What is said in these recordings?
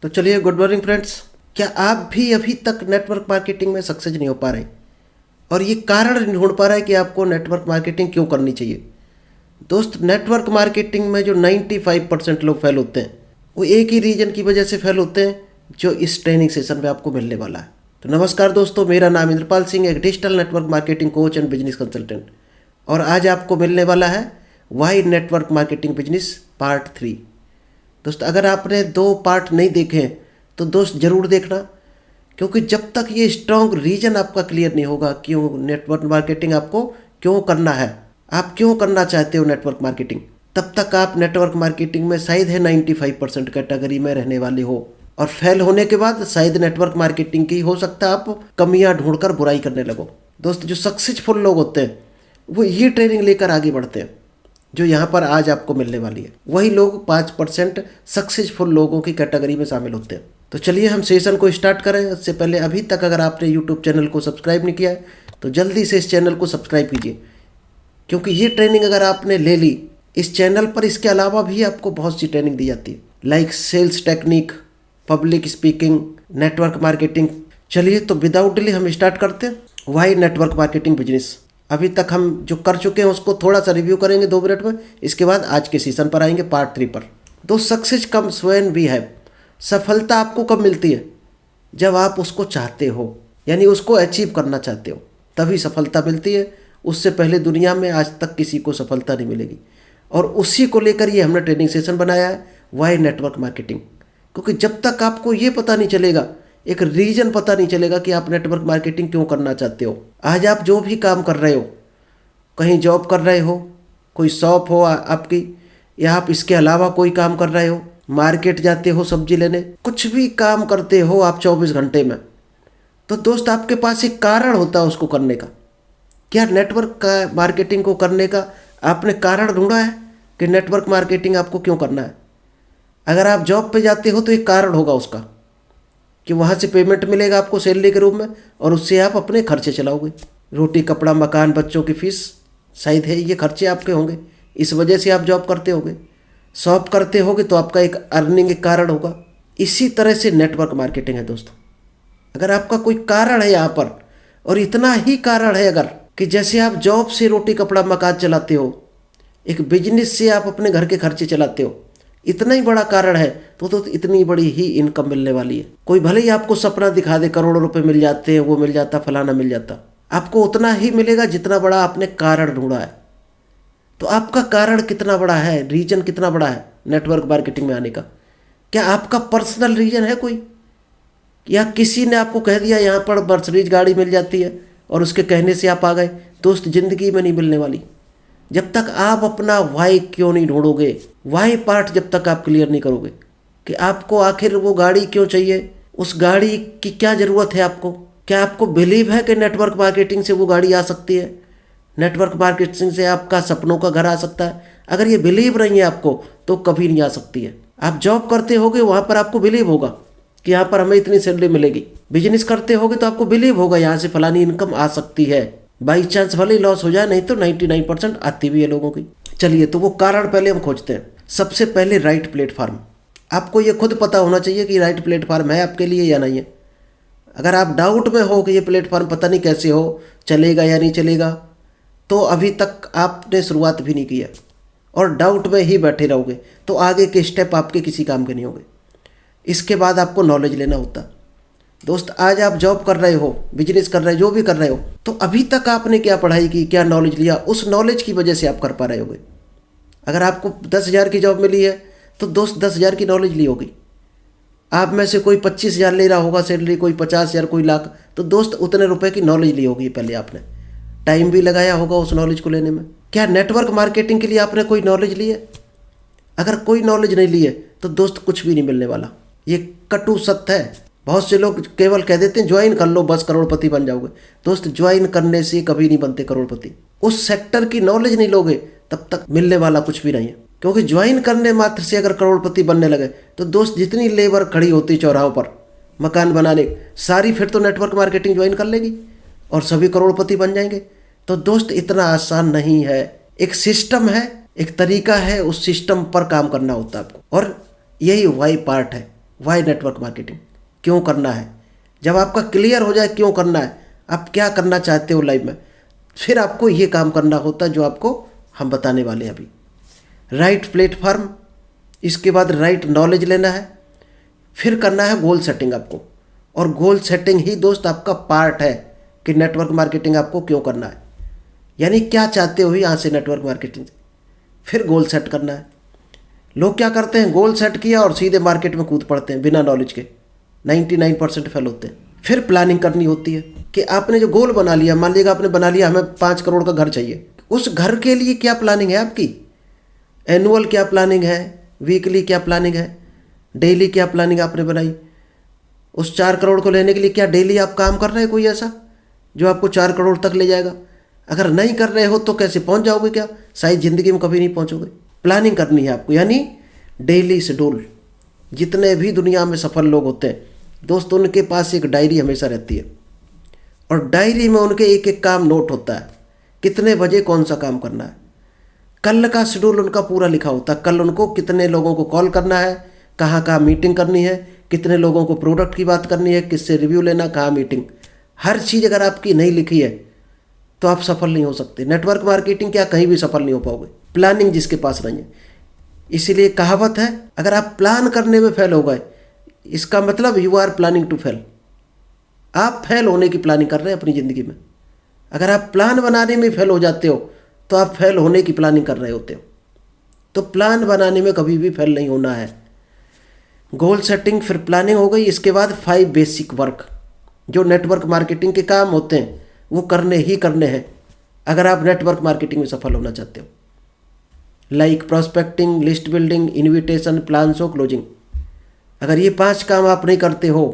तो चलिए, good morning friends. क्या आप भी अभी तक नेटवर्क मार्केटिंग में सक्सेस नहीं हो पा रहे और ये कारण नहीं ढूंढ पा रहा है कि आपको नेटवर्क मार्केटिंग क्यों करनी चाहिए? दोस्त, नेटवर्क मार्केटिंग में जो 95% लोग फेल होते हैं वो एक ही रीजन की वजह से फेल होते हैं, जो इस ट्रेनिंग सेशन में आपको मिलने वाला है। तो नमस्कार दोस्तों, मेरा नाम इंद्रपाल सिंह, एक digital network marketing coach and business consultant, और आज आपको मिलने वाला है why network marketing business part 3। दोस्त, अगर आपने 2 पार्ट नहीं देखे हैं तो दोस्त ज़रूर देखना, क्योंकि जब तक ये स्ट्रॉन्ग रीजन आपका क्लियर नहीं होगा क्यों नेटवर्क मार्केटिंग आपको क्यों करना है, आप क्यों करना चाहते हो नेटवर्क मार्केटिंग, तब तक आप नेटवर्क मार्केटिंग में शायद है 95% कैटेगरी में रहने वाले हो, और फेल होने के बाद शायद नेटवर्क मार्केटिंग की हो सकता है आप कमियां ढूंढकर बुराई करने लगो। दोस्त, जो सक्सेसफुल लोग होते हैं वो ये ट्रेनिंग लेकर आगे बढ़ते हैं जो यहाँ पर आज आपको मिलने वाली है। वही लोग 5% सक्सेसफुल लोगों की कैटेगरी में शामिल होते हैं। तो चलिए हम सेशन को स्टार्ट करें। उससे पहले अभी तक अगर आपने यूट्यूब चैनल को सब्सक्राइब नहीं किया है तो जल्दी से इस चैनल को सब्सक्राइब कीजिए, क्योंकि ये ट्रेनिंग अगर आपने ले ली इस चैनल पर, इसके अलावा भी आपको बहुत सी ट्रेनिंग दी जाती है, like sales technique, public speaking, network marketing. चलिए, तो विदाउट डिले हम स्टार्ट करते हैं वाई नेटवर्क मार्केटिंग बिजनेस। अभी तक हम जो कर चुके हैं उसको थोड़ा सा रिव्यू करेंगे 2 मिनट में, इसके बाद आज के सेशन पर आएंगे पार्ट 3 पर। दो success comes when we have, सफलता आपको कब मिलती है? जब आप उसको चाहते हो, यानी उसको अचीव करना चाहते हो, तभी सफलता मिलती है। उससे पहले दुनिया में आज तक किसी को सफलता नहीं मिलेगी, और उसी को लेकर ये हमने ट्रेनिंग सेशन बनाया है वाई नेटवर्क मार्केटिंग। क्योंकि जब तक आपको ये पता नहीं चलेगा, एक रीजन पता नहीं चलेगा कि आप नेटवर्क मार्केटिंग क्यों करना चाहते हो। आज आप जो भी काम कर रहे हो, कहीं जॉब कर रहे हो, कोई शॉप हो आपकी, या आप इसके अलावा कोई काम कर रहे हो, मार्केट जाते हो सब्जी लेने, कुछ भी काम करते हो आप 24 घंटे में, तो दोस्त आपके पास एक कारण होता है उसको करने का। क्या नेटवर्क का मार्केटिंग को करने का आपने कारण ढूंढा है कि नेटवर्क मार्केटिंग आपको क्यों करना है? अगर आप जॉब पे जाते हो तो एक कारण होगा उसका कि वहाँ से पेमेंट मिलेगा आपको सैलरी के रूप में, और उससे आप अपने खर्चे चलाओगे। रोटी कपड़ा मकान बच्चों की फीस, शायद है ये खर्चे आपके होंगे, इस वजह से आप जॉब करते होगे। शॉप करते होगे तो आपका एक अर्निंग एक कारण होगा। इसी तरह से नेटवर्क मार्केटिंग है दोस्तों। अगर आपका कोई कारण है यहाँ पर, और इतना ही कारण है अगर कि जैसे आप जॉब से रोटी कपड़ा मकान चलाते हो, एक बिजनेस से आप अपने घर के खर्चे चलाते हो, इतना ही बड़ा कारण है तो इतनी बड़ी ही इनकम मिलने वाली है। कोई भले ही आपको सपना दिखा दे करोड़ों रुपए मिल जाते हैं, वो मिल जाता, फलाना मिल जाता, आपको उतना ही मिलेगा जितना बड़ा आपने कारण ढूंढा है। तो आपका कारण कितना बड़ा है, रीजन कितना बड़ा है नेटवर्क मार्केटिंग में आने का? क्या आपका पर्सनल रीजन है कोई, या किसी ने आपको कह दिया यहाँ पर मर्सिडीज गाड़ी मिल जाती है और उसके कहने से आप आ गए? दोस्त, जिंदगी में नहीं मिलने वाली। जब तक आप अपना वाई क्यों नहीं ढूंढोगे, वाई पार्ट जब तक आप क्लियर नहीं करोगे कि आपको आखिर वो गाड़ी क्यों चाहिए, उस गाड़ी की क्या ज़रूरत है आपको, क्या आपको बिलीव है कि नेटवर्क मार्केटिंग से वो गाड़ी आ सकती है, नेटवर्क मार्केटिंग से आपका सपनों का घर आ सकता है? अगर ये बिलीव नहीं है आपको तो कभी नहीं आ सकती है। आप जॉब करते होगे, वहाँ पर आपको बिलीव होगा कि यहाँ पर हमें इतनी सैलरी मिलेगी। बिजनेस करते होगे तो आपको बिलीव होगा यहाँ से फलानी इनकम आ सकती है। बाई चांस भले ही लॉस हो जाए, नहीं तो 99% आती भी है लोगों की। चलिए, तो वो कारण पहले हम खोजते हैं। सबसे पहले राइट प्लेटफार्म। आपको ये खुद पता होना चाहिए कि राइट प्लेटफार्म है आपके लिए या नहीं है। अगर आप डाउट में हो कि ये प्लेटफार्म पता नहीं कैसे हो, चलेगा या नहीं चलेगा, तो अभी तक आपने शुरुआत भी नहीं किया और डाउट में ही बैठे रहोगे तो आगे के स्टेप आपके किसी काम के नहीं होंगे। इसके बाद आपको नॉलेज लेना होता। दोस्त, आज आप जॉब कर रहे हो, बिजनेस कर रहे हो, जो भी कर रहे हो, तो अभी तक आपने क्या पढ़ाई की, क्या नॉलेज लिया, उस नॉलेज की वजह से आप कर पा रहे होगे। अगर आपको 10,000 की जॉब मिली है तो दोस्त 10,000 की नॉलेज ली होगी। आप में से कोई 25,000 ले रहा होगा सैलरी, कोई 50,000, कोई लाख, तो दोस्त उतने रुपए की नॉलेज ली होगी। पहले आपने टाइम भी लगाया होगा उस नॉलेज को लेने में। क्या नेटवर्क मार्केटिंग के लिए आपने कोई नॉलेज ली है? अगर कोई नॉलेज नहीं ली है तो दोस्त कुछ भी नहीं मिलने वाला। ये कटु सत्य है। बहुत से लोग केवल कह देते हैं ज्वाइन कर लो बस करोड़पति बन जाओगे। दोस्त, ज्वाइन करने से कभी नहीं बनते करोड़पति। उस सेक्टर की नॉलेज नहीं लोगे तब तक मिलने वाला कुछ भी नहीं है। क्योंकि ज्वाइन करने मात्र से अगर करोड़पति बनने लगे तो दोस्त जितनी लेबर खड़ी होती चौराहों पर मकान बनाने सारी, फिर तो नेटवर्क मार्केटिंग ज्वाइन कर लेगी और सभी करोड़पति बन जाएंगे। तो दोस्त, इतना आसान नहीं है। एक सिस्टम है, एक तरीका है, उस सिस्टम पर काम करना होता है आपको, और यही वाई पार्ट है। वाई नेटवर्क मार्केटिंग क्यों करना है। जब आपका क्लियर हो जाए क्यों करना है, आप क्या करना चाहते हो लाइफ में, फिर आपको ये काम करना होता है जो आपको हम बताने वाले हैं अभी। राइट प्लेटफॉर्म, इसके बाद राइट नॉलेज लेना है, फिर करना है गोल सेटिंग आपको। और गोल सेटिंग ही दोस्त आपका पार्ट है कि नेटवर्क मार्केटिंग आपको क्यों करना है, यानी क्या चाहते हो यहाँ से नेटवर्क मार्केटिंग से। फिर गोल सेट करना है। लोग क्या करते हैं, गोल सेट किया और सीधे मार्केट में कूद पड़ते हैं बिना नॉलेज के, 99% फेल होते हैं। फिर प्लानिंग करनी होती है कि आपने जो गोल बना लिया, मान लीजिएगा आपने बना लिया हमें 5 करोड़ का घर चाहिए, उस घर के लिए क्या प्लानिंग है आपकी, एनुअल क्या प्लानिंग है, वीकली क्या प्लानिंग है, डेली क्या प्लानिंग आपने बनाई। उस 4 करोड़ को लेने के लिए क्या डेली आप काम कर रहे हैं कोई ऐसा जो आपको 4 करोड़ तक ले जाएगा। अगर नहीं कर रहे हो तो कैसे पहुंच जाओगे, क्या शायद ज़िंदगी में कभी नहीं पहुंचोगे। प्लानिंग करनी है आपको, यानी डेली शेड्यूल। जितने भी दुनिया में सफल लोग होते हैं दोस्त, उनके पास एक डायरी हमेशा रहती है और डायरी में उनके एक एक काम नोट होता है, कितने बजे कौन सा काम करना है। कल का शेड्यूल उनका पूरा लिखा होता है, कल उनको कितने लोगों को कॉल करना है, कहाँ कहाँ मीटिंग करनी है, कितने लोगों को प्रोडक्ट की बात करनी है, किससे रिव्यू लेना, कहाँ मीटिंग। हर चीज़ अगर आपकी नहीं लिखी है तो आप सफल नहीं हो सकते। नेटवर्क मार्केटिंग क्या कहीं भी सफल नहीं हो पाओगे, प्लानिंग जिसके पास नहीं है। इसीलिए कहावत है, अगर आप प्लान करने में फेल हो गए, इसका मतलब you are planning to fail. आप फेल होने की प्लानिंग कर रहे हैं अपनी ज़िंदगी में। अगर आप प्लान बनाने में फेल हो जाते हो तो आप फेल होने की प्लानिंग कर रहे होते हो। तो प्लान बनाने में कभी भी फेल नहीं होना है। गोल सेटिंग, फिर प्लानिंग हो गई। इसके बाद 5 बेसिक वर्क जो नेटवर्क मार्केटिंग के काम होते हैं वो करने ही करने हैं अगर आप नेटवर्क मार्केटिंग में सफल होना चाहते हो। Like prospecting, list building, invitation, plan show, closing. अगर ये 5 काम आप नहीं करते हो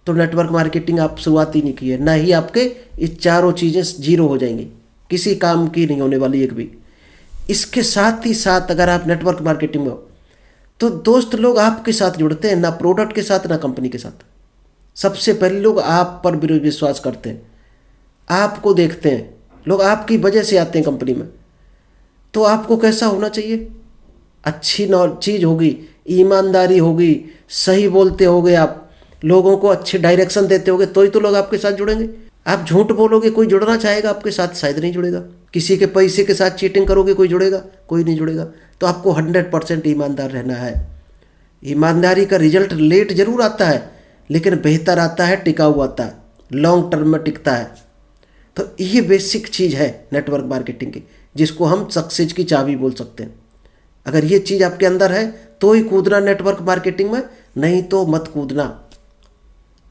तो नेटवर्क मार्केटिंग आप शुरुआत ही नहीं की है, ना ही आपके ये चारों चीज़ें जीरो हो जाएंगी, किसी काम की नहीं होने वाली एक भी। इसके साथ ही साथ अगर आप नेटवर्क मार्केटिंग में हो तो दोस्त लोग आपके साथ जुड़ते हैं, ना प्रोडक्ट के साथ ना कंपनी के साथ। सबसे पहले लोग आप पर विश्वास करते हैं, आपको देखते हैं, लोग आपकी वजह से आते हैं कंपनी में। तो आपको कैसा होना चाहिए, अच्छी चीज़ होगी, ईमानदारी होगी, सही बोलते होगे, आप लोगों को अच्छे डायरेक्शन देते होगे तो ही तो लोग आपके साथ जुड़ेंगे। आप झूठ बोलोगे, कोई जुड़ना चाहेगा आपके साथ, शायद नहीं जुड़ेगा। किसी के पैसे के साथ चीटिंग करोगे, कोई जुड़ेगा, कोई नहीं जुड़ेगा। तो आपको 100% ईमानदार रहना है। ईमानदारी का रिजल्ट लेट जरूर आता है लेकिन बेहतर आता है, टिकाऊ आता है, लॉन्ग टर्म में टिकता है। तो ये बेसिक चीज़ है नेटवर्क मार्केटिंग की, जिसको हम सक्सेस की चाबी बोल सकते हैं। अगर ये चीज़ आपके अंदर है तो ही कूदना नेटवर्क मार्केटिंग में, नहीं तो मत कूदना।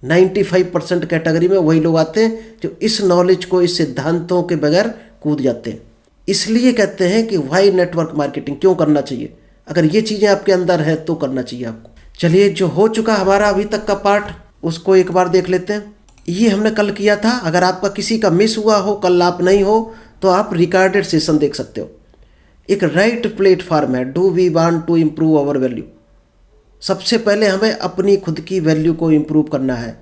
95% कैटेगरी में वही लोग आते हैं जो इस नॉलेज को, इस सिद्धांतों के बगैर कूद जाते हैं। इसलिए कहते हैं कि वाई नेटवर्क मार्केटिंग क्यों करना चाहिए। अगर ये चीज़ें आपके अंदर है तो करना चाहिए आपको। चलिए, जो हो चुका हमारा अभी तक का पार्ट उसको एक बार देख लेते हैं। ये हमने कल किया था। अगर आपका किसी का मिस हुआ हो, कल आप नहीं हो, तो आप रिकॉर्डेड सेशन देख सकते हो। एक राइट प्लेटफॉर्म है, do we want to improve our value. सबसे पहले हमें अपनी खुद की वैल्यू को इम्प्रूव करना है।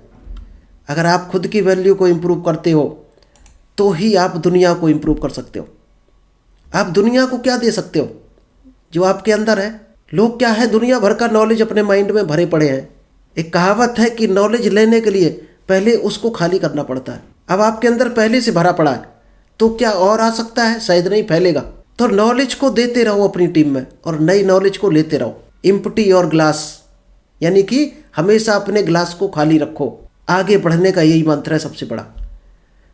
अगर आप खुद की वैल्यू को इम्प्रूव करते हो तो ही आप दुनिया को इम्प्रूव कर सकते हो। आप दुनिया को क्या दे सकते हो, जो आपके अंदर है। लोग क्या है, दुनिया भर का नॉलेज अपने माइंड में भरे पड़े हैं। एक कहावत है कि नॉलेज लेने के लिए पहले उसको खाली करना पड़ता है। अब आपके अंदर पहले से भरा पड़ा है तो क्या और आ सकता है, शायद नहीं, फैलेगा। तो नॉलेज को देते रहो अपनी टीम में और नई नॉलेज को लेते रहो। इम्प्टी और ग्लास, यानी कि हमेशा अपने ग्लास को खाली रखो। आगे बढ़ने का यही मंत्र है सबसे बड़ा।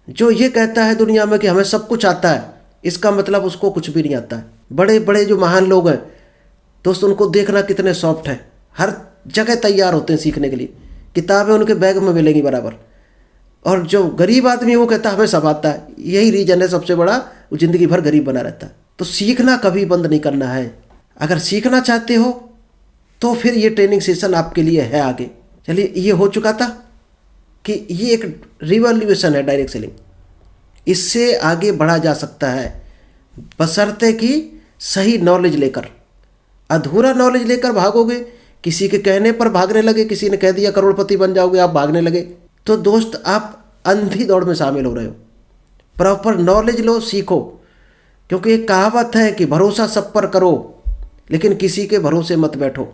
जो ये कहता है दुनिया में कि हमें सब कुछ आता है, इसका मतलब उसको कुछ भी नहीं आता है। बड़े बड़े जो महान लोग हैं दोस्त, उनको देखना कितने सॉफ्ट है, हर जगह तैयार होते हैं सीखने के लिए। किताबें उनके बैग में मिलेंगी बराबर। और जो गरीब आदमी है वो कहता है हमें सब आता है। यही रीजन है सबसे बड़ा, वो ज़िंदगी भर गरीब बना रहता है। तो सीखना कभी बंद नहीं करना है। अगर सीखना चाहते हो तो फिर ये ट्रेनिंग सेशन आपके लिए है आगे। चलिए, ये हो चुका था कि ये एक रिवॉल्यूशन है डायरेक्ट सेलिंग। इससे आगे बढ़ा जा सकता है बशर्ते कि सही नॉलेज लेकर। अधूरा नॉलेज लेकर भागोगे, किसी के कहने पर भागने लगे, किसी ने कह दिया करोड़पति बन जाओगे, आप भागने लगे, तो दोस्त आप अंधी दौड़ में शामिल हो रहे हो। प्रॉपर नॉलेज लो, सीखो। क्योंकि एक कहावत है कि भरोसा सब पर करो लेकिन किसी के भरोसे मत बैठो।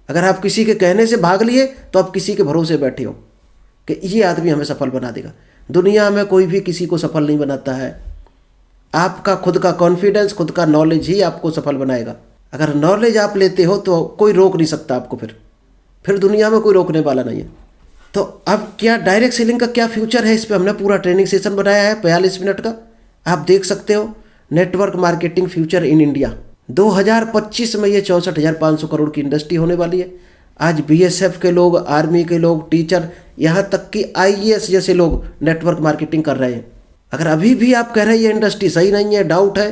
अगर आप किसी के कहने से भाग लिए तो आप किसी के भरोसे बैठे हो कि ये आदमी हमें सफल बना देगा। दुनिया में कोई भी किसी को सफल नहीं बनाता है। आपका खुद का कॉन्फिडेंस, खुद का नॉलेज ही आपको सफल बनाएगा। अगर नॉलेज आप लेते हो तो कोई रोक नहीं सकता आपको, फिर दुनिया में कोई रोकने वाला नहीं है। तो अब क्या डायरेक्ट सेलिंग का क्या फ्यूचर है, इस पर हमने पूरा ट्रेनिंग सेशन बनाया है 42 मिनट का। आप देख सकते हो network marketing future in India. 2025 में ये 64,500 करोड़ की इंडस्ट्री होने वाली है। आज बीएसएफ के लोग, आर्मी के लोग, टीचर, यहाँ तक कि आईएएस जैसे लोग नेटवर्क मार्केटिंग कर रहे हैं। अगर अभी भी आप कह रहे हैं ये इंडस्ट्री सही नहीं है, डाउट है,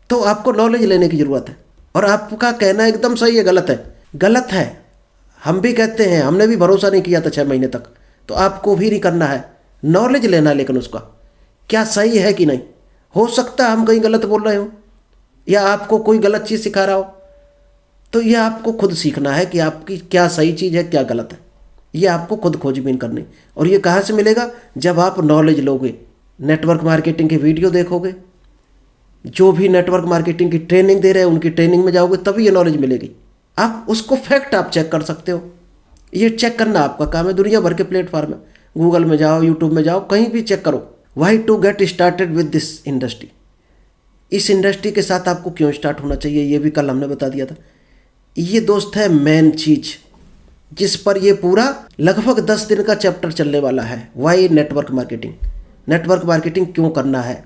तो आपको नॉलेज लेने की ज़रूरत है। और आपका कहना एकदम सही है, गलत है, गलत है। हम भी कहते हैं, हमने भी भरोसा नहीं किया था 6 महीने तक, तो आपको भी नहीं करना है। नॉलेज लेना है, लेकिन उसका क्या सही है कि नहीं। हो सकता है हम कहीं गलत बोल रहे हो या आपको कोई गलत चीज़ सिखा रहा हो, तो यह आपको खुद सीखना है कि आपकी क्या सही चीज़ है, क्या गलत है। ये आपको खुद खोजबीन करनी। और ये कहाँ से मिलेगा? जब आप नॉलेज लोगे, नेटवर्क मार्केटिंग के वीडियो देखोगे, जो भी नेटवर्क मार्केटिंग की ट्रेनिंग दे रहे हैं उनकी ट्रेनिंग में जाओगे, तभी ये नॉलेज मिलेगी। आप उसको फैक्ट आप चेक कर सकते हो। ये चेक करना आपका काम है। दुनिया भर के प्लेटफॉर्म है, गूगल में जाओ, यूट्यूब में जाओ, कहीं भी चेक करो। Why to get started with this industry. इस इंडस्ट्री के साथ आपको क्यों स्टार्ट होना चाहिए, ये भी कल हमने बता दिया था। ये दोस्त है मेन चीज जिस पर ये पूरा लगभग 10 दिन का चैप्टर चलने वाला है। Why network marketing, network marketing क्यों करना है।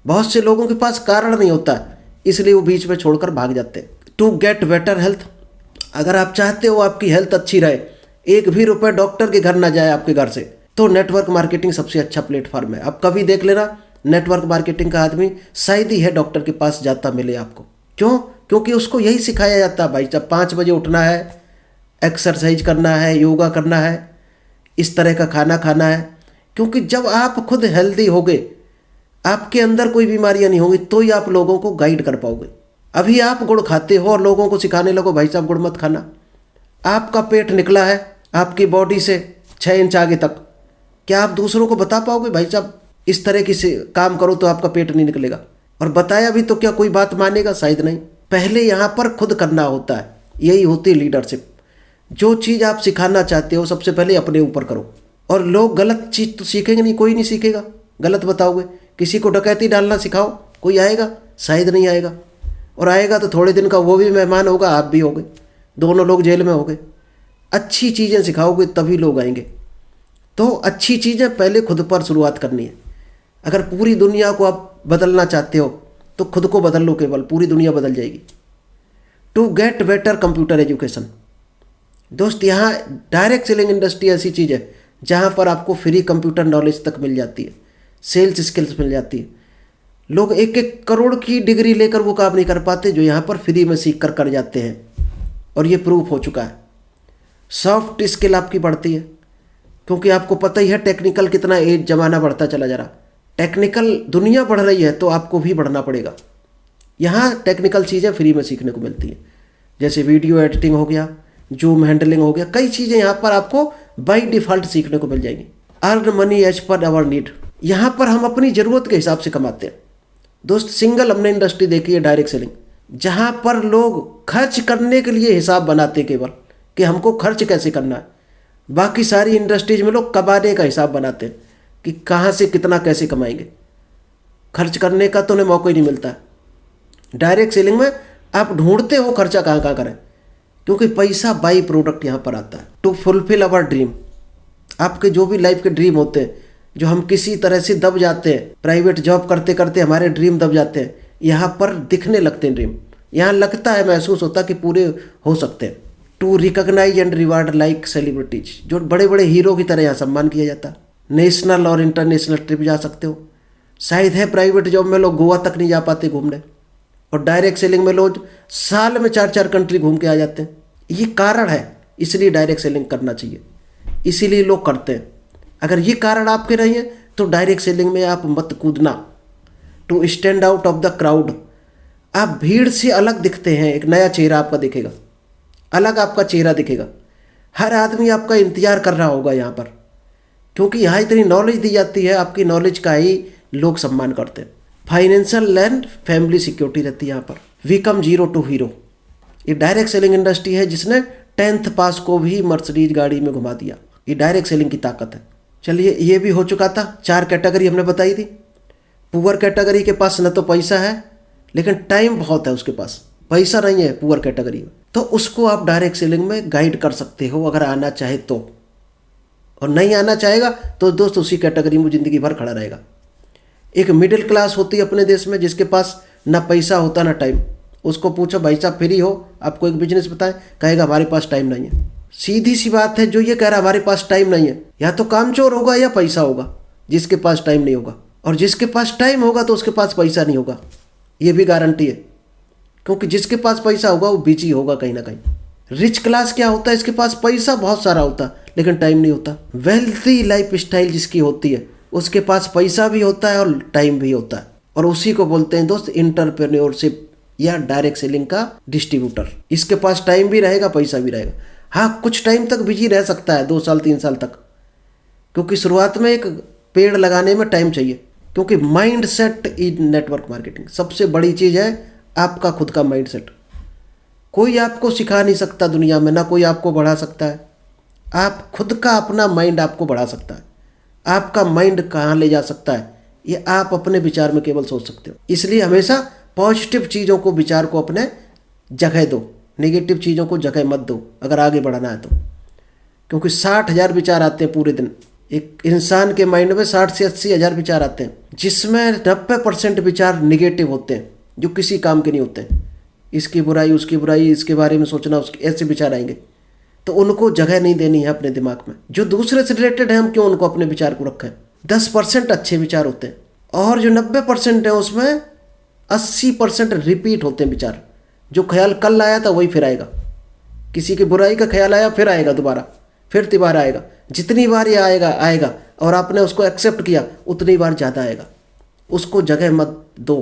बहुत से लोगों के पास कारण नहीं होता, इसलिए वो बीच में छोड़कर भाग जाते हैं। टू गेट बेटर हेल्थ, अगर आप चाहते हो आपकी हेल्थ अच्छी रहे, एक भी रुपए डॉक्टर के घर ना जाए आपके घर से, तो नेटवर्क मार्केटिंग सबसे अच्छा प्लेटफॉर्म है। अब कभी देख लेना नेटवर्क मार्केटिंग का आदमी शायद ही है डॉक्टर के पास जाता मिले आपको। क्यों? क्योंकि उसको यही सिखाया जाता है, भाई जब 5 बजे उठना है, एक्सरसाइज करना है, योगा करना है, इस तरह का खाना खाना है। क्योंकि जब आप खुद हेल्दी होगे, आपके अंदर कोई बीमारियां नहीं होंगी, तो ही आप लोगों को गाइड कर पाओगे। अभी आप गुड़ खाते हो और लोगों को सिखाने लगो भाई साहब गुड़ मत खाना। आपका पेट निकला है आपकी बॉडी से 6 इंच आगे तक, क्या आप दूसरों को बता पाओगे भाई साहब इस तरह की से काम करो तो आपका पेट नहीं निकलेगा? और बताया भी तो क्या कोई बात मानेगा? शायद नहीं। पहले यहाँ पर खुद करना होता है, यही होती है लीडरशिप। जो चीज़ आप सिखाना चाहते हो सबसे पहले अपने ऊपर करो। और लोग गलत चीज़ तो सीखेंगे नहीं, कोई नहीं सीखेगा। गलत बताओगे, किसी को डकैती डालना सिखाओ, कोई आएगा? शायद नहीं आएगा। और आएगा तो थोड़े दिन का वो भी मेहमान होगा, आप भी होगे, दोनों लोग जेल में होंगे। अच्छी चीज़ें सिखाओगे तभी लोग आएंगे। तो अच्छी चीज़ें पहले खुद पर शुरुआत करनी है। अगर पूरी दुनिया को आप बदलना चाहते हो तो खुद को बदल लो, केवल पूरी दुनिया बदल जाएगी। To get better computer education, दोस्त यहाँ डायरेक्ट सेलिंग इंडस्ट्री ऐसी चीज़ है जहाँ पर आपको फ्री कंप्यूटर नॉलेज तक मिल जाती है, सेल्स स्किल्स मिल जाती है। लोग 1-1 करोड़ की डिग्री लेकर वो काम नहीं कर पाते जो यहाँ पर फ्री में सीख कर जाते हैं, और ये प्रूफ हो चुका है। सॉफ्ट स्किल आपकी बढ़ती है, क्योंकि आपको पता ही है टेक्निकल कितना एज ज़माना बढ़ता चला जा रहा। टेक्निकल दुनिया बढ़ रही है तो आपको भी बढ़ना पड़ेगा। यहाँ टेक्निकल चीज़ें फ्री में सीखने को मिलती हैं, जैसे वीडियो एडिटिंग हो गया, जूम हैंडलिंग हो गया, कई चीज़ें यहाँ पर आपको बाय डिफ़ॉल्ट सीखने को मिल जाएंगी। Earn money as per our need, यहाँ पर हम अपनी ज़रूरत के हिसाब से कमाते हैं। दोस्त सिंगल हमने इंडस्ट्री देखी है डायरेक्ट सेलिंग, जहाँ पर लोग खर्च करने के लिए हिसाब बनाते केवल कि हमको खर्च कैसे करना है। बाकी सारी इंडस्ट्रीज में लोग कमाने का हिसाब बनाते हैं कि कहाँ से कितना कैसे कमाएंगे। खर्च करने का तो उन्हें मौका ही नहीं मिलता है। डायरेक्ट सेलिंग में आप ढूंढते हो खर्चा कहाँ कहाँ करें, क्योंकि पैसा बाई प्रोडक्ट यहाँ पर आता है। टू फुलफिल अवर ड्रीम, आपके जो भी लाइफ के ड्रीम होते हैं, जो हम किसी तरह से दब जाते हैं, प्राइवेट जॉब करते करते हमारे ड्रीम दब जाते हैं, यहाँ पर दिखने लगते हैं ड्रीम। यहाँ लगता है, महसूस होता है कि पूरे हो सकते हैं। To recognise and reward like celebrities, जो बड़े बड़े हीरो की तरह यहाँ सम्मान किया जाता है। नेशनल और इंटरनेशनल ट्रिप जा सकते हो। शायद है प्राइवेट जॉब में लोग गोवा तक नहीं जा पाते घूमने, और डायरेक्ट सेलिंग में लोग साल में 4-4 कंट्री घूम के आ जाते हैं। ये कारण है, इसलिए डायरेक्ट सेलिंग करना चाहिए, इसीलिए लोग करते हैं। अगर ये कारण आपके नहीं है तो डायरेक्ट सेलिंग में आप मत कूदना। To stand out of the crowd, आप भीड़ से अलग दिखते हैं, एक नया चेहरा आपका दिखेगा, अलग आपका चेहरा दिखेगा। हर आदमी आपका इंतजार कर रहा होगा यहाँ पर, क्योंकि यहाँ इतनी नॉलेज दी जाती है, आपकी नॉलेज का ही लोग सम्मान करते हैं। फाइनेंशियल एंड फैमिली सिक्योरिटी रहती है यहाँ पर। We come zero to hero, ये डायरेक्ट सेलिंग इंडस्ट्री है जिसने 10th पास को भी मर्सिडीज गाड़ी में घुमा दिया। ये डायरेक्ट सेलिंग की ताकत है। चलिए, ये भी हो चुका था। 4 कैटेगरी हमने बताई थी। पुअर कैटेगरी के पास न तो पैसा है लेकिन टाइम बहुत है उसके पास, पैसा नहीं है पुअर कैटेगरी में, तो उसको आप डायरेक्ट सेलिंग में गाइड कर सकते हो अगर आना चाहे तो। और नहीं आना चाहेगा तो दोस्त उसी कैटेगरी में ज़िंदगी भर खड़ा रहेगा। एक मिडिल क्लास होती है अपने देश में जिसके पास ना पैसा होता ना टाइम। उसको पूछो भाई साहब फ्री हो, आपको एक बिजनेस बताएं, कहेगा हमारे पास टाइम नहीं है। सीधी सी बात है, जो ये कह रहा हमारे पास टाइम नहीं है, या तो कामचोर होगा या पैसा होगा, जिसके पास टाइम नहीं होगा। और जिसके पास टाइम होगा तो उसके पास पैसा नहीं होगा, ये भी गारंटी है। क्योंकि जिसके पास पैसा होगा वो बिजी होगा कहीं ना कहीं। रिच क्लास क्या होता है, इसके पास पैसा बहुत सारा होता लेकिन टाइम नहीं होता। वेल्थी लाइफ स्टाइल जिसकी होती है उसके पास पैसा भी होता है और टाइम भी होता है, और उसी को बोलते हैं दोस्त एंटरप्रेन्योरशिप या डायरेक्ट सेलिंग का डिस्ट्रीब्यूटर। इसके पास टाइम भी रहेगा, पैसा भी रहेगा। हाँ, कुछ टाइम तक बिजी रह सकता है, 2 साल 3 साल तक, क्योंकि शुरुआत में एक पेड़ लगाने में टाइम चाहिए। क्योंकि माइंड सेट इन नेटवर्क मार्केटिंग सबसे बड़ी चीज़ है, आपका खुद का माइंड सेट। कोई आपको सिखा नहीं सकता दुनिया में, ना कोई आपको बढ़ा सकता है। आप खुद का अपना माइंड आपको बढ़ा सकता है। आपका माइंड कहाँ ले जा सकता है ये आप अपने विचार में केवल सोच सकते हो। इसलिए हमेशा पॉजिटिव चीज़ों को, विचार को अपने जगह दो, नेगेटिव चीज़ों को जगह मत दो अगर आगे बढ़ना है तो। क्योंकि 60,000 विचार आते हैं पूरे दिन। एक इंसान के माइंड में 60 से 80 हज़ार विचार आते हैं, जिसमें 90% विचार निगेटिव होते हैं, जो किसी काम के नहीं होते हैं। इसकी बुराई, उसकी बुराई, इसके बारे में सोचना, उसके ऐसे विचार आएंगे। तो उनको जगह नहीं देनी है अपने दिमाग में। जो दूसरे से रिलेटेड है, हम क्यों उनको अपने विचार को रखें। 10% अच्छे विचार होते हैं, और जो 90% है उसमें 80% रिपीट होते हैं विचार। जो ख्याल कल आया था वही फिर आएगा। किसी की बुराई का ख्याल आया, फिर आएगा दोबारा, फिर तिबारा आएगा। जितनी बार ये आएगा आएगा, और आपने उसको एक्सेप्ट किया उतनी बार ज़्यादा आएगा। उसको जगह मत दो,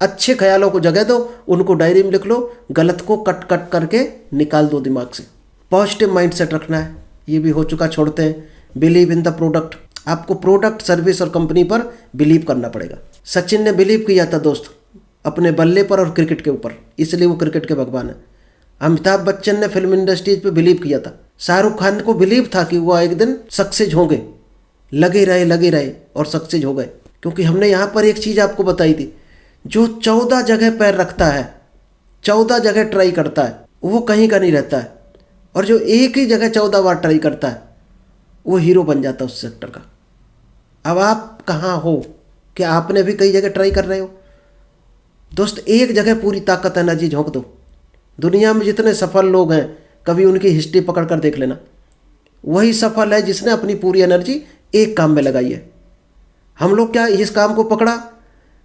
अच्छे ख्यालों को जगह दो, उनको डायरी में लिख लो, गलत को कट कट करके निकाल दो दिमाग से। पॉजिटिव माइंड सेट रखना है, ये भी हो चुका, छोड़ते हैं। बिलीव इन द प्रोडक्ट, आपको प्रोडक्ट, सर्विस और कंपनी पर बिलीव करना पड़ेगा। सचिन ने बिलीव किया था दोस्त अपने बल्ले पर और क्रिकेट के ऊपर, इसलिए वो क्रिकेट के भगवान है। अमिताभ बच्चन ने फिल्म इंडस्ट्रीज पे बिलीव किया था। शाहरुख खान को बिलीव था कि वो एक दिन सक्सेस होंगे, लगे रहे और सक्सेस हो गए। क्योंकि हमने यहाँ पर एक चीज़ आपको बताई थी, जो 14 जगह पैर रखता है, 14 जगह ट्राई करता है, वो कहीं का नहीं रहता है। और जो एक ही जगह 14 बार ट्राई करता है वो हीरो बन जाता है उस सेक्टर का। अब आप कहाँ हो, क्या आपने भी कई जगह ट्राई कर रहे हो? दोस्त, एक जगह पूरी ताकत एनर्जी झोंक दो। दुनिया में जितने सफल लोग हैं, कभी उनकी हिस्ट्री पकड़ कर देख लेना। वही सफल है जिसने अपनी पूरी एनर्जी एक काम में लगाई है। हम लोग क्या, इस काम को पकड़ा,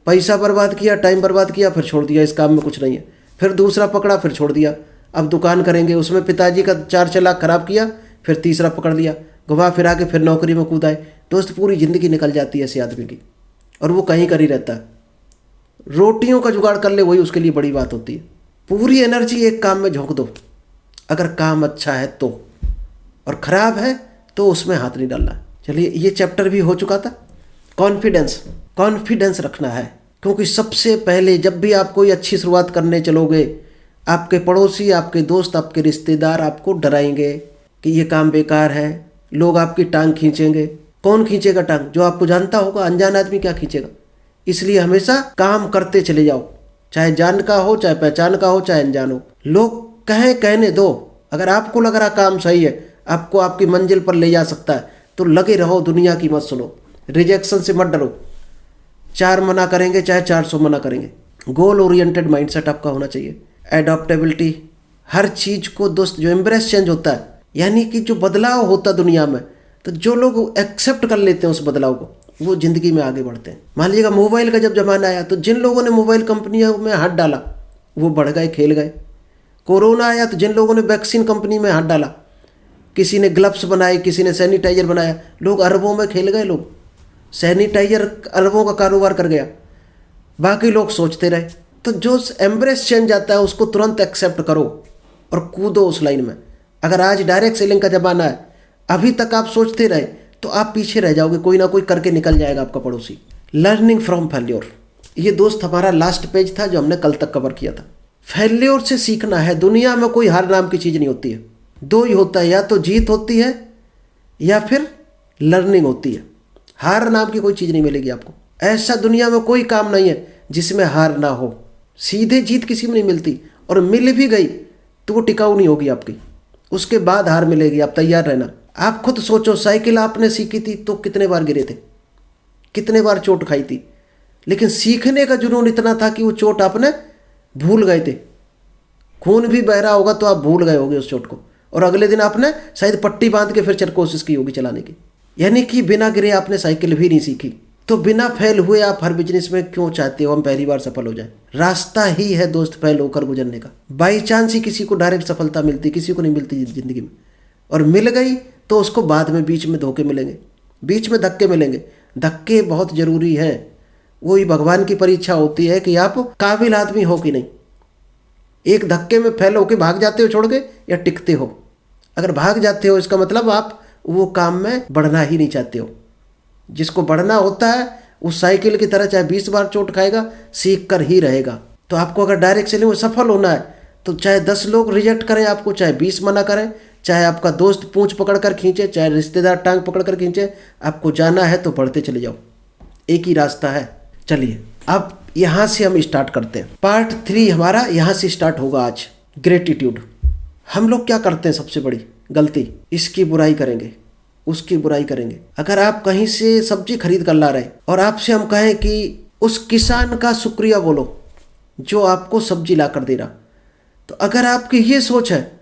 पैसा बर्बाद किया, टाइम बर्बाद किया, फिर छोड़ दिया, इस काम में कुछ नहीं है। फिर दूसरा पकड़ा, फिर छोड़ दिया। अब दुकान करेंगे, उसमें पिताजी का 4 लाख खराब किया, फिर तीसरा पकड़ लिया, घुमा फिरा के फिर नौकरी में कूद आए। दोस्त, पूरी ज़िंदगी निकल जाती है ऐसे आदमी की, और वो कहीं कर ही रहता है। रोटियों का जुगाड़ कर ले, वही उसके लिए बड़ी बात होती है। पूरी एनर्जी एक काम में झोंक दो, अगर काम अच्छा है तो, और ख़राब है तो उसमें हाथ नहीं डालना। चलिए, ये चैप्टर भी हो चुका था। कॉन्फिडेंस रखना है, क्योंकि सबसे पहले जब भी आप कोई अच्छी शुरुआत करने चलोगे, आपके पड़ोसी, आपके दोस्त, आपके रिश्तेदार आपको डराएंगे कि ये काम बेकार है। लोग आपकी टांग खींचेंगे। कौन खींचेगा टांग? जो आपको जानता होगा। अनजान आदमी क्या खींचेगा? इसलिए हमेशा काम करते चले जाओ, चाहे जान का हो, चाहे पहचान का हो, चाहे अनजान हो। लोग कहने दो। अगर आपको लग रहा काम सही है, आपको आपकी मंजिल पर ले जा सकता है, तो लगे रहो, दुनिया की मत सुनो। रिजेक्शन से मत डरो। 4 मना करेंगे चाहे 400 मना करेंगे। गोल ओरिएंटेड माइंडसेट आपका होना चाहिए। एडॉप्टेबिलिटी, हर चीज़ को दोस्त, जो एम्ब्रेस चेंज होता है, यानी कि जो बदलाव होता है दुनिया में, तो जो लोग एक्सेप्ट कर लेते हैं उस बदलाव को, वो ज़िंदगी में आगे बढ़ते हैं। मान लीजिएगा मोबाइल का जब ज़माना आया, तो जिन लोगों ने मोबाइल कंपनियों में हाथ डाला वो बढ़ गए, खेल गए। कोरोना आया तो जिन लोगों ने वैक्सीन कंपनी में हाथ डाला, किसी ने ग्लव्स बनाए, किसी ने सैनिटाइजर बनाया, लोग अरबों में खेल गए। लोग सैनिटाइजर अरबों का कारोबार कर गया, बाकी लोग सोचते रहे। तो जो एम्ब्रेस चेंज आता है उसको तुरंत एक्सेप्ट करो और कूदो उस लाइन में। अगर आज डायरेक्ट सेलिंग का ज़माना है, अभी तक आप सोचते रहे तो आप पीछे रह जाओगे, कोई ना कोई करके निकल जाएगा आपका पड़ोसी। लर्निंग फ्रॉम फेल्योर, ये दोस्त हमारा लास्ट पेज था जो हमने कल तक कवर किया था। फेल्योर से सीखना है। दुनिया में कोई हार नाम की चीज़ नहीं होती है। दो ही होता है, या तो जीत होती है या फिर लर्निंग होती है। हार नाम की कोई चीज़ नहीं मिलेगी आपको। ऐसा दुनिया में कोई काम नहीं है जिसमें हार ना हो। सीधे जीत किसी में नहीं मिलती, और मिल भी गई तो वो टिकाऊ नहीं होगी आपकी, उसके बाद हार मिलेगी। आप तैयार रहना। आप खुद सोचो, साइकिल आपने सीखी थी तो कितने बार गिरे थे, कितने बार चोट खाई थी, लेकिन सीखने का जुनून इतना था कि वो चोट आपने भूल गए थे। खून भी बह रहा होगा तो आप भूल गए होगे उस चोट को, और अगले दिन आपने शायद पट्टी बांध के फिर कोशिश की होगी चलाने की। यानी कि बिना गिरे आपने साइकिल भी नहीं सीखी। तो बिना फेल हुए आप हर बिजनेस में क्यों चाहते हो हम पहली बार सफल हो जाए? रास्ता ही है दोस्त फेल होकर गुजरने का। बाई चांस ही किसी को डायरेक्ट सफलता मिलती, किसी को नहीं मिलती जिंदगी में, और मिल गई तो उसको बाद में बीच में धोखे मिलेंगे, बीच में धक्के मिलेंगे। धक्के बहुत ज़रूरी हैं। वही भगवान की परीक्षा होती है कि आप काबिल आदमी हो कि नहीं। एक धक्के में फेल होकर भाग जाते हो छोड़ के, या टिकते हो। अगर भाग जाते हो इसका मतलब आप वो काम में बढ़ना ही नहीं चाहते हो। जिसको बढ़ना होता है उस साइकिल की तरह चाहे 20 बार चोट खाएगा, सीख कर ही रहेगा। तो आपको अगर डायरेक्ट सेलिंग में सफल होना है तो चाहे 10 लोग रिजेक्ट करें आपको, चाहे 20 मना करें, चाहे आपका दोस्त पूंछ पकड़ कर खींचे, चाहे रिश्तेदार टांग पकड़ कर खींचे, आपको जाना है तो बढ़ते चले जाओ। एक ही रास्ता है। चलिए अब यहाँ से हम स्टार्ट करते हैं। पार्ट 3 हमारा यहाँ से स्टार्ट होगा आज। ग्रेटिट्यूड। हम लोग क्या करते हैं सबसे बड़ी गलती? इसकी बुराई करेंगे, उसकी बुराई करेंगे। अगर आप कहीं से सब्जी खरीद कर ला रहे और आपसे हम कहें कि उस किसान का शुक्रिया बोलो जो आपको सब्जी ला कर दे रहा, तो अगर आपकी ये सोच है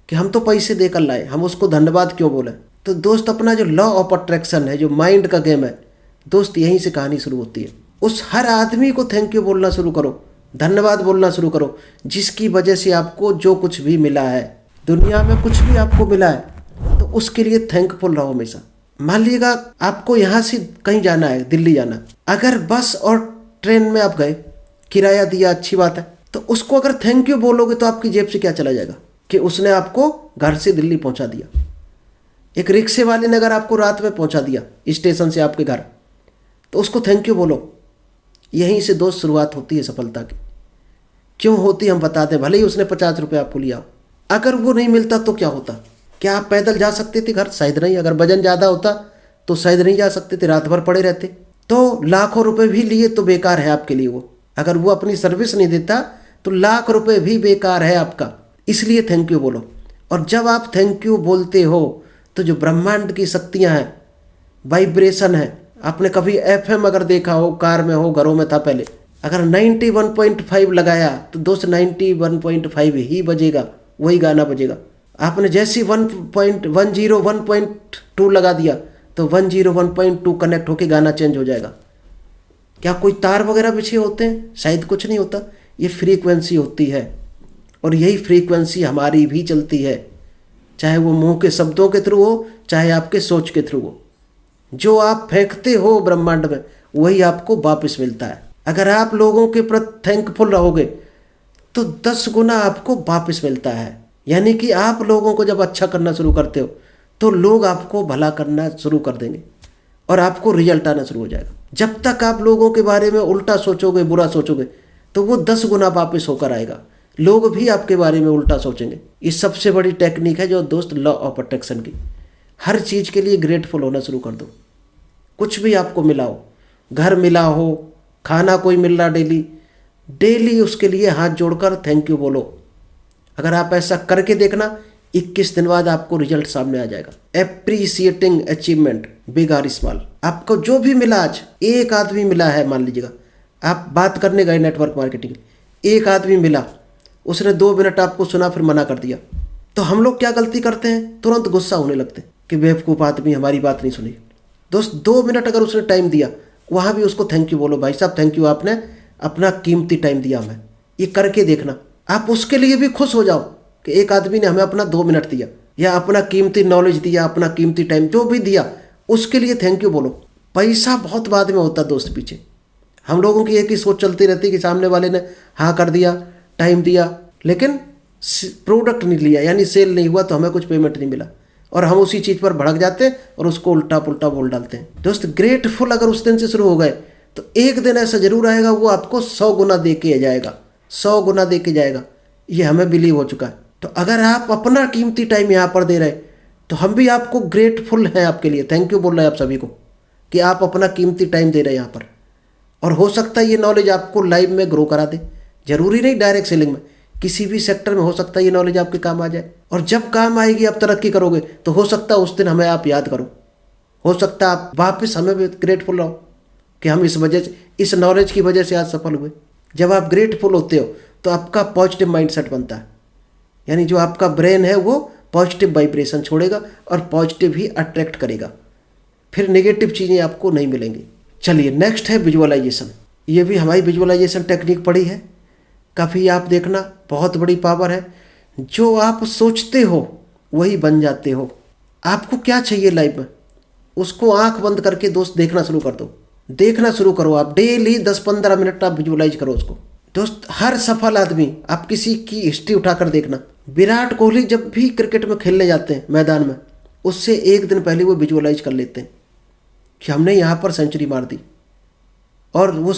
कि हम तो पैसे देकर लाए, हम उसको धन्यवाद क्यों बोले, तो दोस्त अपना जो लॉ ऑफ अट्रैक्शन है, जो माइंड का गेम है दोस्त, यहीं से कहानी शुरू होती है। उस हर आदमी को थैंक यू बोलना शुरू करो, धन्यवाद बोलना शुरू करो, जिसकी वजह से आपको जो कुछ भी मिला है, दुनिया में कुछ भी आपको मिला है तो उसके लिए थैंकफुल रहो हमेशा। मान लीजिएगा आपको यहाँ से कहीं जाना है, दिल्ली जाना, अगर बस और ट्रेन में आप गए, किराया दिया, अच्छी बात है, तो उसको अगर थैंक यू बोलोगे तो आपकी जेब से क्या चला जाएगा कि उसने आपको घर से दिल्ली पहुँचा दिया। एक रिक्शे वाले ने अगर आपको रात में पहुँचा दिया स्टेशन से आपके घर, तो उसको थैंक यू बोलो। यहीं से दोस्त शुरुआत होती है सफलता की। क्यों होती हम बताते हैं। भले ही उसने 50 रुपये आपको लिया, अगर वो नहीं मिलता तो क्या होता? क्या आप पैदल जा सकते थे घर? शायद नहीं। अगर वजन ज़्यादा होता तो शायद नहीं जा सकते थे, रात भर पड़े रहते। तो लाखों रुपए भी लिए तो बेकार है आपके लिए वो। अगर वो अपनी सर्विस नहीं देता तो लाख रुपए भी बेकार है आपका। इसलिए थैंक यू बोलो। और जब आप थैंक यू बोलते हो तो जो ब्रह्मांड की शक्तियाँ हैं, वाइब्रेशन है, आपने कभी FM अगर देखा हो, कार में हो, घरों में था पहले, अगर 91.5 लगाया तो दोस्त 91.5 ही बजेगा, वही गाना बजेगा। आपने जैसे 1.2 लगा दिया तो 101.2 कनेक्ट होके गाना चेंज हो जाएगा। क्या कोई तार वगैरह पीछे होते हैं? शायद कुछ नहीं होता। ये फ्रीक्वेंसी होती है, और यही फ्रीक्वेंसी हमारी भी चलती है, चाहे वो मुंह के शब्दों के थ्रू हो, चाहे आपके सोच के थ्रू हो। जो आप फेंकते हो ब्रह्मांड में वही आपको वापस मिलता है। अगर आप लोगों के प्रति थैंकफुल रहोगे तो 10 गुना आपको वापस मिलता है। यानी कि आप लोगों को जब अच्छा करना शुरू करते हो तो लोग आपको भला करना शुरू कर देंगे और आपको रिजल्ट आना शुरू हो जाएगा। जब तक आप लोगों के बारे में उल्टा सोचोगे, बुरा सोचोगे, तो वो 10 गुना वापस होकर आएगा। लोग भी आपके बारे में उल्टा सोचेंगे। ये सबसे बड़ी टेक्निक है जो दोस्त लॉ ऑफ अट्रैक्शन की। हर चीज़ के लिए ग्रेटफुल होना शुरू कर दो। कुछ भी आपको मिला हो, घर मिला हो, खाना कोई मिल रहा डेली, डेली उसके लिए हाथ जोड़कर थैंक यू बोलो। अगर आप ऐसा करके देखना, 21 दिन बाद आपको रिजल्ट सामने आ जाएगा। एप्रिसिएटिंग अचीवमेंट बिग और स्मॉल। आपको जो भी मिला, आज एक आदमी मिला है, मान लीजिएगा आप बात करने गए नेटवर्क मार्केटिंग, एक आदमी मिला, उसने 2 मिनट आपको सुना फिर मना कर दिया, तो हम लोग क्या गलती करते हैं? तुरंत गुस्सा होने लगते हैं कि बेवकूफ़ आदमी, हमारी बात नहीं सुनी। दोस्त 2 मिनट अगर उसने टाइम दिया, वहाँ भी उसको थैंक यू बोलो। भाई साहब थैंक यू, आपने अपना कीमती टाइम दिया हमें। ये करके देखना, आप उसके लिए भी खुश हो जाओ कि एक आदमी ने हमें अपना 2 मिनट दिया, या अपना कीमती नॉलेज दिया, अपना कीमती टाइम जो भी दिया, उसके लिए थैंक यू बोलो। पैसा बहुत बाद में होता दोस्त पीछे। हम लोगों की एक ही सोच चलती रहती कि सामने वाले ने हाँ कर दिया, टाइम दिया, लेकिन प्रोडक्ट नहीं लिया, यानी सेल नहीं हुआ, तो हमें कुछ पेमेंट नहीं मिला, और हम उसी चीज़ पर भड़क जाते हैं और उसको उल्टा पुल्टा बोल डालते हैं। दोस्त ग्रेटफुल अगर उस दिन से शुरू हो गए तो एक दिन ऐसा जरूर आएगा वो आपको 100 गुना दे के जाएगा, 100 गुना दे के जाएगा। ये हमें बिलीव हो चुका है। तो अगर आप अपना कीमती टाइम यहाँ पर दे रहे हैं तो हम भी आपको ग्रेटफुल हैं, आपके लिए थैंक यू बोल रहे हैं आप सभी को कि आप अपना कीमती टाइम दे रहे हैं यहाँ पर। और हो सकता है ये नॉलेज आपको लाइव में ग्रो करा दे, जरूरी नहीं डायरेक्ट सेलिंग में, किसी भी सेक्टर में हो सकता है ये नॉलेज आपके काम आ जाए। और जब काम आएगी आप तरक्की करोगे तो हो सकता है उस दिन हमें आप याद करो, हो सकता है आप वापस हमें भी ग्रेटफुल रहो कि हम इस वजह से, इस नॉलेज की वजह से आज सफल हुए। जब आप ग्रेटफुल होते हो तो आपका पॉजिटिव माइंडसेट बनता है, यानी जो आपका ब्रेन है वो पॉजिटिव वाइब्रेशन छोड़ेगा और पॉजिटिव ही अट्रैक्ट करेगा, फिर नेगेटिव चीज़ें आपको नहीं मिलेंगी। चलिए नेक्स्ट है विजुअलाइजेशन। ये भी हमारी विजुअलाइजेशन टेक्निक पड़ी है, काफ़ी आप देखना बहुत बड़ी पावर है। जो आप सोचते हो वही बन जाते हो। आपको क्या चाहिए लाइफ में, उसको आंख बंद करके दोस्त देखना शुरू कर दो, देखना शुरू करो। आप डेली 10-15 मिनट आप विजुअलाइज करो उसको। दोस्त हर सफल आदमी, आप किसी की हिस्ट्री उठाकर देखना, विराट कोहली जब भी क्रिकेट में खेलने जाते हैं मैदान में, उससे एक दिन पहले वो विजुअलाइज कर लेते हैं कि हमने यहाँ पर सेंचुरी मार दी। और वो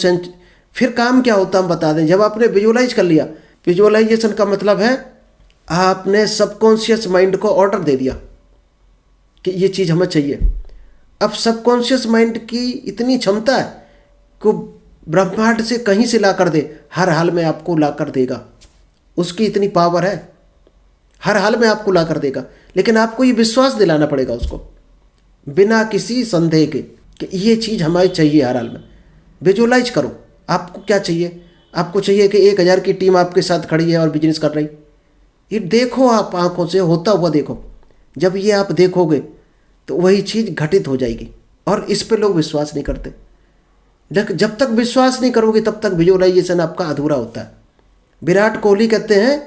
फिर काम क्या होता है हम बता दें। जब आपने विजुअलाइज कर लिया, विजुअलाइजेशन का मतलब है आपने सबकॉन्शियस माइंड को ऑर्डर दे दिया कि ये चीज़ हमें चाहिए। अब सबकॉन्शियस माइंड की इतनी क्षमता है कि ब्रह्मांड से कहीं से ला कर दे, हर हाल में आपको ला कर देगा, उसकी इतनी पावर है, हर हाल में आपको ला कर देगा। लेकिन आपको ये विश्वास दिलाना पड़ेगा उसको बिना किसी संदेह के कि ये चीज़ हमारी चाहिए हर हाल में। विजुअलाइज करो आपको क्या चाहिए। आपको चाहिए कि 1000 की टीम आपके साथ खड़ी है और बिजनेस कर रही, ये देखो आप आंखों से होता हुआ देखो। जब ये आप देखोगे तो वही चीज़ घटित हो जाएगी। और इस पे लोग विश्वास नहीं करते। जब तक विश्वास नहीं करोगे तब तक विजुअलाइजेशन आपका अधूरा होता है। विराट कोहली कहते हैं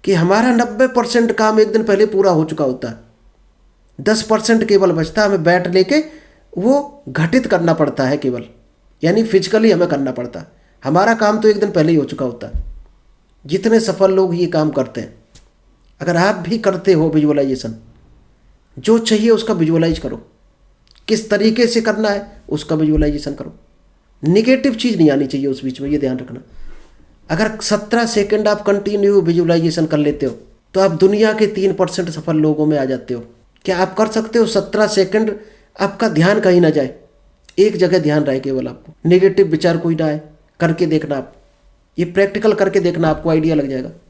कि हमारा 90% काम एक दिन पहले पूरा हो चुका होता है, 10% केवल बचता है, हमें बैट लेके वो घटित करना पड़ता है केवल, यानी फिजिकली हमें करना पड़ता है। हमारा काम तो एक दिन पहले ही हो चुका होता है। जितने सफल लोग ये काम करते हैं, अगर आप भी करते हो विजुअलाइजेशन, जो चाहिए उसका विजुअलाइज करो, किस तरीके से करना है उसका विजुअलाइजेशन करो। निगेटिव चीज़ नहीं आनी चाहिए उस बीच में, ये ध्यान रखना। अगर 17 सेकंड आप कंटिन्यू विजुअलाइजेशन कर लेते हो तो आप दुनिया के 3% सफल लोगों में आ जाते हो। क्या आप कर सकते हो 17 सेकंड आपका ध्यान कहीं ना जाए, एक जगह ध्यान रहे केवल, आपको नेगेटिव विचार कोई ना आए। करके देखना आप, ये प्रैक्टिकल करके देखना, आपको आइडिया लग जाएगा।